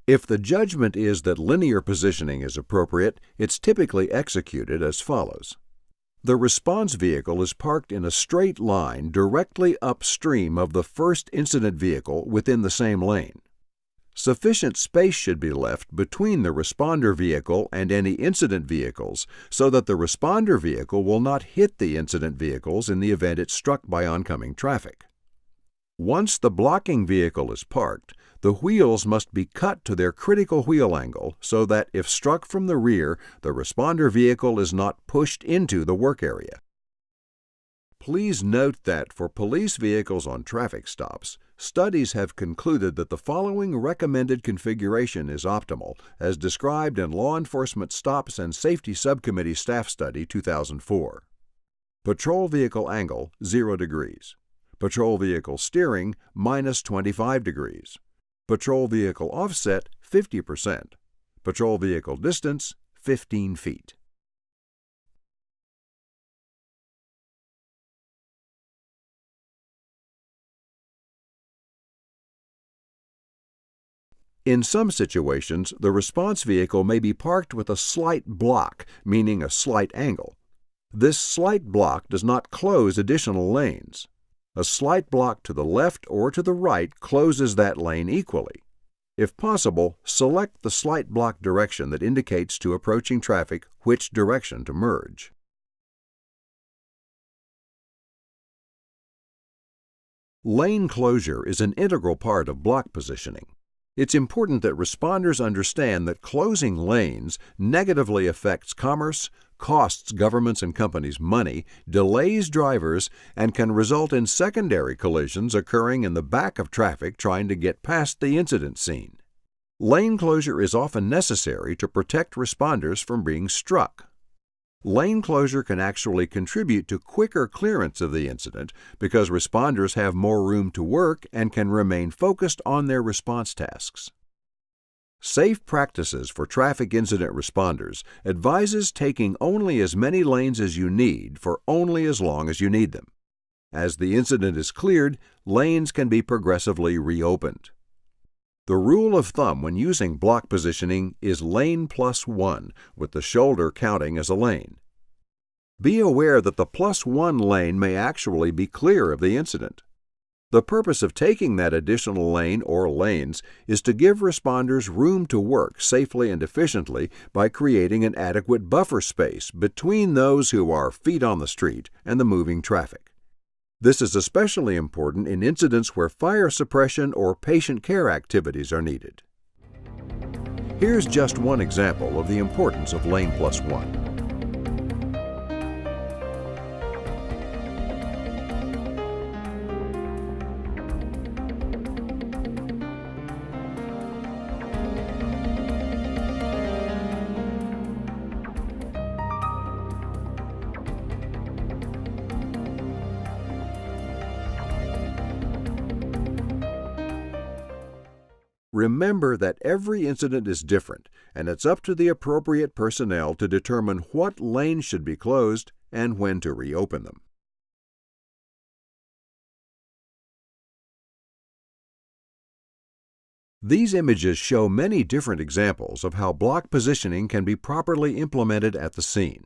If the judgment is that linear positioning is appropriate, it's typically executed as follows. The response vehicle is parked in a straight line directly upstream of the first incident vehicle within the same lane. Sufficient space should be left between the responder vehicle and any incident vehicles so that the responder vehicle will not hit the incident vehicles in the event it's struck by oncoming traffic. Once the blocking vehicle is parked, the wheels must be cut to their critical wheel angle so that if struck from the rear, the responder vehicle is not pushed into the work area. Please note that for police vehicles on traffic stops, studies have concluded that the following recommended configuration is optimal, as described in Law Enforcement Stops and Safety Subcommittee Staff Study 2004. Patrol vehicle angle, 0 degrees. Patrol vehicle steering, minus 25 degrees. Patrol vehicle offset, 50%. Patrol vehicle distance, 15 feet. In some situations, the response vehicle may be parked with a slight block, meaning a slight angle. This slight block does not close additional lanes. A slight block to the left or to the right closes that lane equally. If possible, select the slight block direction that indicates to approaching traffic which direction to merge. Lane closure is an integral part of block positioning. It's important that responders understand that closing lanes negatively affects commerce, costs governments and companies money, delays drivers, and can result in secondary collisions occurring in the back of traffic trying to get past the incident scene. Lane closure is often necessary to protect responders from being struck. Lane closure can actually contribute to quicker clearance of the incident because responders have more room to work and can remain focused on their response tasks. Safe Practices for Traffic Incident Responders advises taking only as many lanes as you need for only as long as you need them. As the incident is cleared, lanes can be progressively reopened. The rule of thumb when using block positioning is lane plus 1, with the shoulder counting as a lane. Be aware that the plus 1 lane may actually be clear of the incident. The purpose of taking that additional lane or lanes is to give responders room to work safely and efficiently by creating an adequate buffer space between those who are feet on the street and the moving traffic. This is especially important in incidents where fire suppression or patient care activities are needed. Here's just one example of the importance of lane plus 1. Remember that every incident is different, and it's up to the appropriate personnel to determine what lanes should be closed and when to reopen them. These images show many different examples of how block positioning can be properly implemented at the scene.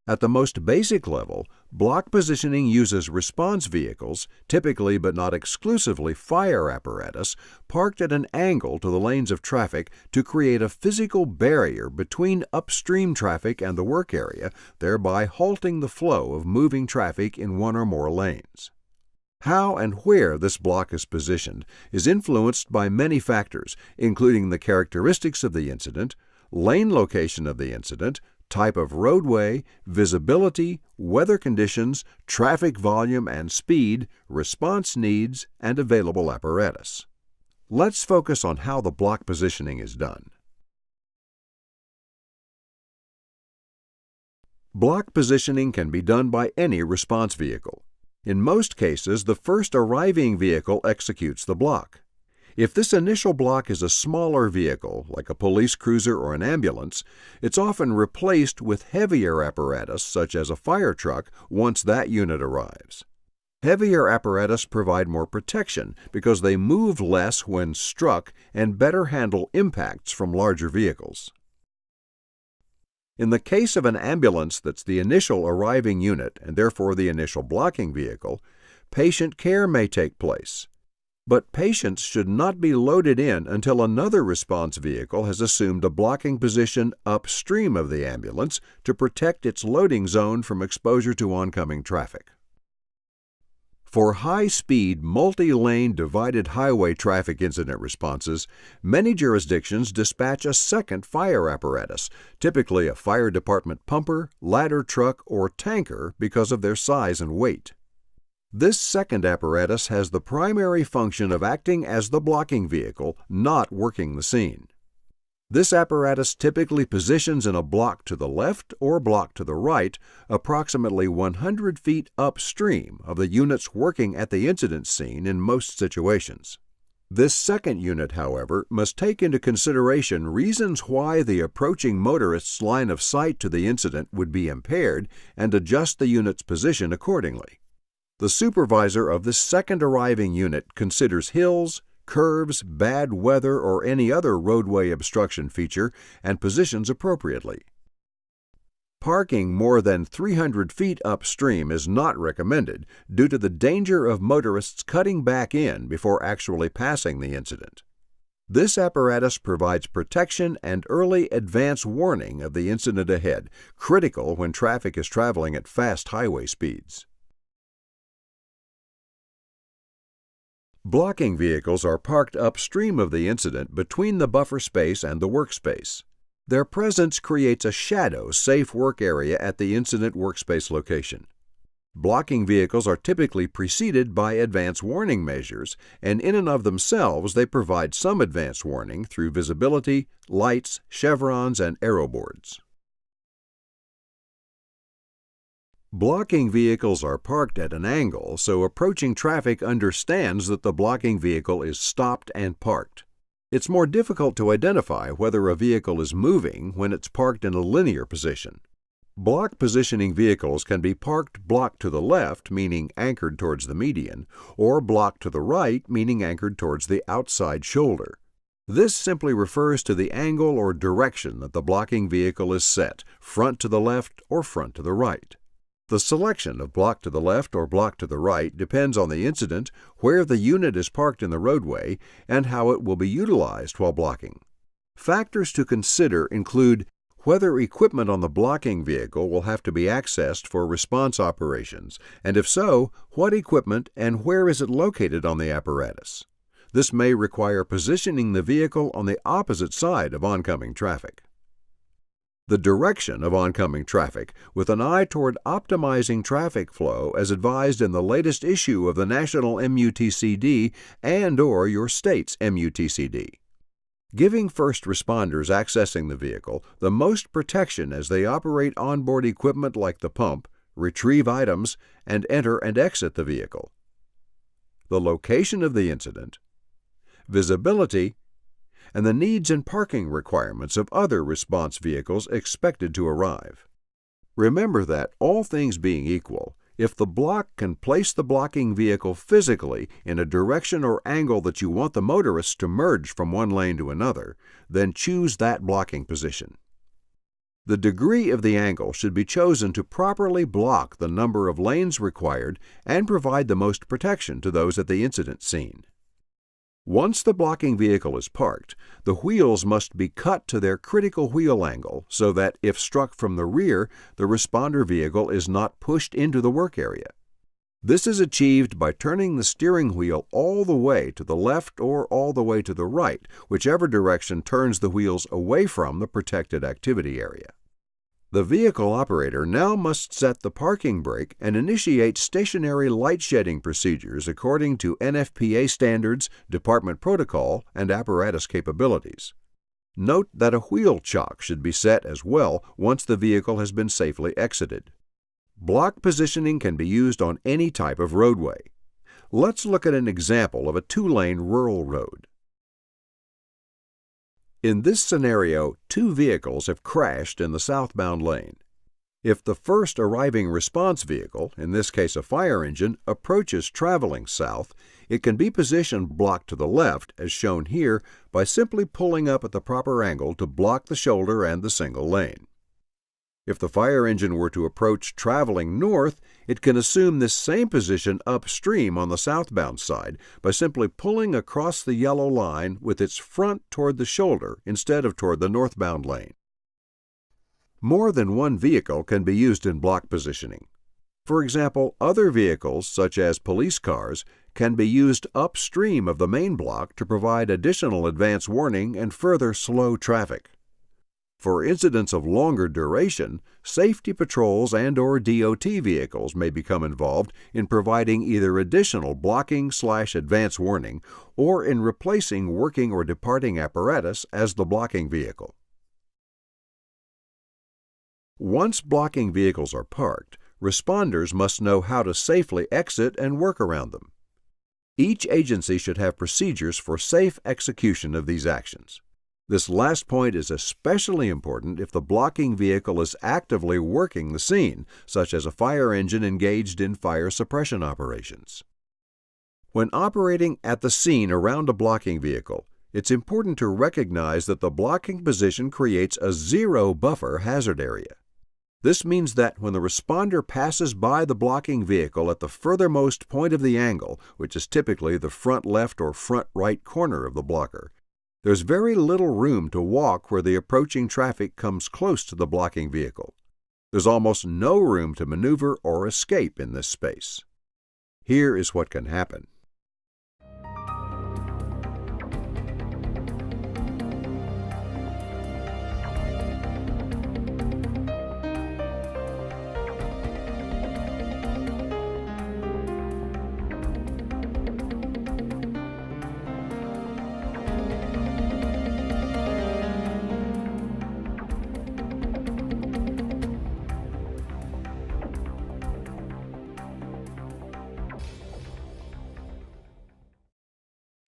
At the most basic level, block positioning uses response vehicles, typically but not exclusively fire apparatus, parked at an angle to the lanes of traffic to create a physical barrier between upstream traffic and the work area, thereby halting the flow of moving traffic in one or more lanes. How and where this block is positioned is influenced by many factors, including the characteristics of the incident, lane location of the incident, type of roadway, visibility, weather conditions, traffic volume and speed, response needs, and available apparatus. Let's focus on how the block positioning is done. Block positioning can be done by any response vehicle. In most cases, the first arriving vehicle executes the block. If this initial block is a smaller vehicle, like a police cruiser or an ambulance, it's often replaced with heavier apparatus, such as a fire truck, once that unit arrives. Heavier apparatus provide more protection because they move less when struck and better handle impacts from larger vehicles. In the case of an ambulance that's the initial arriving unit and therefore the initial blocking vehicle, patient care may take place. But patients should not be loaded in until another response vehicle has assumed a blocking position upstream of the ambulance to protect its loading zone from exposure to oncoming traffic. For high-speed, multi-lane divided highway traffic incident responses, many jurisdictions dispatch a second fire apparatus, typically a fire department pumper, ladder truck, or tanker because of their size and weight. This second apparatus has the primary function of acting as the blocking vehicle, not working the scene. This apparatus typically positions in a block to the left or block to the right, approximately 100 feet upstream of the units working at the incident scene in most situations. This second unit, however, must take into consideration reasons why the approaching motorist's line of sight to the incident would be impaired and adjust the unit's position accordingly. The supervisor of this second arriving unit considers hills, curves, bad weather, or any other roadway obstruction feature and positions appropriately. Parking more than 300 feet upstream is not recommended due to the danger of motorists cutting back in before actually passing the incident. This apparatus provides protection and early advance warning of the incident ahead, critical when traffic is traveling at fast highway speeds. Blocking vehicles are parked upstream of the incident between the buffer space and the workspace. Their presence creates a shadow, safe work area at the incident workspace location. Blocking vehicles are typically preceded by advance warning measures, and in and of themselves they provide some advance warning through visibility, lights, chevrons, and arrow boards. Blocking vehicles are parked at an angle, so approaching traffic understands that the blocking vehicle is stopped and parked. It's more difficult to identify whether a vehicle is moving when it's parked in a linear position. Block positioning vehicles can be parked block to the left, meaning anchored towards the median, or block to the right, meaning anchored towards the outside shoulder. This simply refers to the angle or direction that the blocking vehicle is set, front to the left or front to the right. The selection of block to the left or block to the right depends on the incident, where the unit is parked in the roadway, and how it will be utilized while blocking. Factors to consider include whether equipment on the blocking vehicle will have to be accessed for response operations, and if so, what equipment and where is it located on the apparatus. This may require positioning the vehicle on the opposite side of oncoming traffic. The direction of oncoming traffic, with an eye toward optimizing traffic flow as advised in the latest issue of the National MUTCD and/or your state's MUTCD. Giving first responders accessing the vehicle the most protection as they operate onboard equipment like the pump, retrieve items, and enter and exit the vehicle. The location of the incident, visibility, and the needs and parking requirements of other response vehicles expected to arrive. Remember that, all things being equal, if the block can place the blocking vehicle physically in a direction or angle that you want the motorists to merge from one lane to another, then choose that blocking position. The degree of the angle should be chosen to properly block the number of lanes required and provide the most protection to those at the incident scene. Once the blocking vehicle is parked, the wheels must be cut to their critical wheel angle so that, if struck from the rear, the responder vehicle is not pushed into the work area. This is achieved by turning the steering wheel all the way to the left or all the way to the right, whichever direction turns the wheels away from the protected activity area. The vehicle operator now must set the parking brake and initiate stationary light shedding procedures according to NFPA standards, department protocol, and apparatus capabilities. Note that a wheel chock should be set as well once the vehicle has been safely exited. Block positioning can be used on any type of roadway. Let's look at an example of a two-lane rural road. In this scenario, two vehicles have crashed in the southbound lane. If the first arriving response vehicle, in this case a fire engine, approaches traveling south, it can be positioned blocked to the left, as shown here, by simply pulling up at the proper angle to block the shoulder and the single lane. If the fire engine were to approach traveling north, it can assume this same position upstream on the southbound side by simply pulling across the yellow line with its front toward the shoulder instead of toward the northbound lane. More than one vehicle can be used in block positioning. For example, other vehicles, such as police cars, can be used upstream of the main block to provide additional advance warning and further slow traffic. For incidents of longer duration, safety patrols and/or DOT vehicles may become involved in providing either additional blocking/advance warning or in replacing working or departing apparatus as the blocking vehicle. Once blocking vehicles are parked, responders must know how to safely exit and work around them. Each agency should have procedures for safe execution of these actions. This last point is especially important if the blocking vehicle is actively working the scene, such as a fire engine engaged in fire suppression operations. When operating at the scene around a blocking vehicle, it's important to recognize that the blocking position creates a zero buffer hazard area. This means that when the responder passes by the blocking vehicle at the furthermost point of the angle, which is typically the front left or front right corner of the blocker, there's very little room to walk where the approaching traffic comes close to the blocking vehicle. There's almost no room to maneuver or escape in this space. Here is what can happen.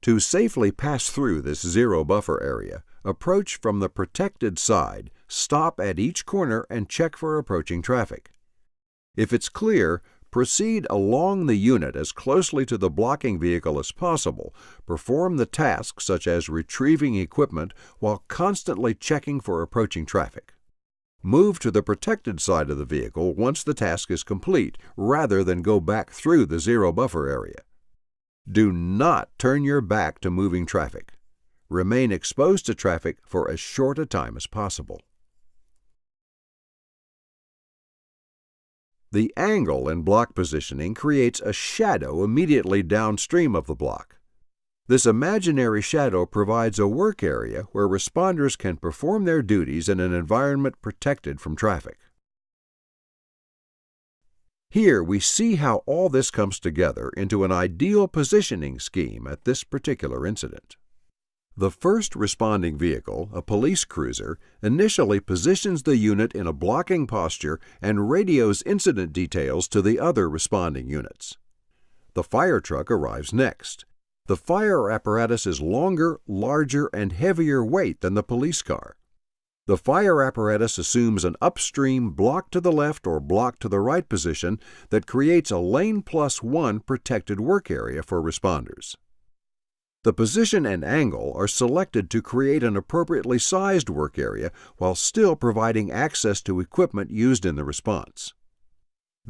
To safely pass through this zero buffer area, approach from the protected side, stop at each corner and check for approaching traffic. If it's clear, proceed along the unit as closely to the blocking vehicle as possible. Perform the tasks such as retrieving equipment while constantly checking for approaching traffic. Move to the protected side of the vehicle once the task is complete, rather than go back through the zero buffer area. Do not turn your back to moving traffic. Remain exposed to traffic for as short a time as possible. The angle in block positioning creates a shadow immediately downstream of the block. This imaginary shadow provides a work area where responders can perform their duties in an environment protected from traffic. Here we see how all this comes together into an ideal positioning scheme at this particular incident. The first responding vehicle, a police cruiser, initially positions the unit in a blocking posture and radios incident details to the other responding units. The fire truck arrives next. The fire apparatus is longer, larger, and heavier weight than the police car. The fire apparatus assumes an upstream block to the left or block to the right position that creates a lane +1 protected work area for responders. The position and angle are selected to create an appropriately sized work area while still providing access to equipment used in the response.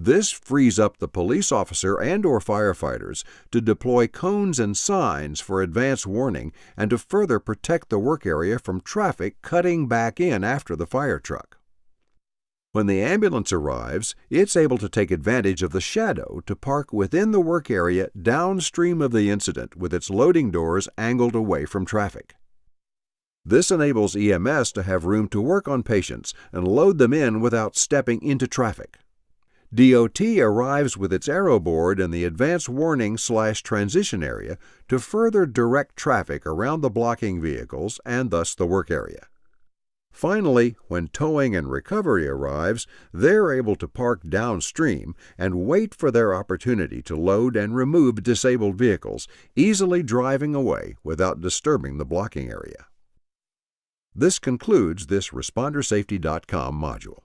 This frees up the police officer and/or firefighters to deploy cones and signs for advance warning and to further protect the work area from traffic cutting back in after the fire truck. When the ambulance arrives, it's able to take advantage of the shadow to park within the work area downstream of the incident with its loading doors angled away from traffic. This enables EMS to have room to work on patients and load them in without stepping into traffic. DOT arrives with its arrow board in the advance warning/transition area to further direct traffic around the blocking vehicles and thus the work area. Finally, when towing and recovery arrives, they're able to park downstream and wait for their opportunity to load and remove disabled vehicles, easily driving away without disturbing the blocking area. This concludes this ResponderSafety.com module.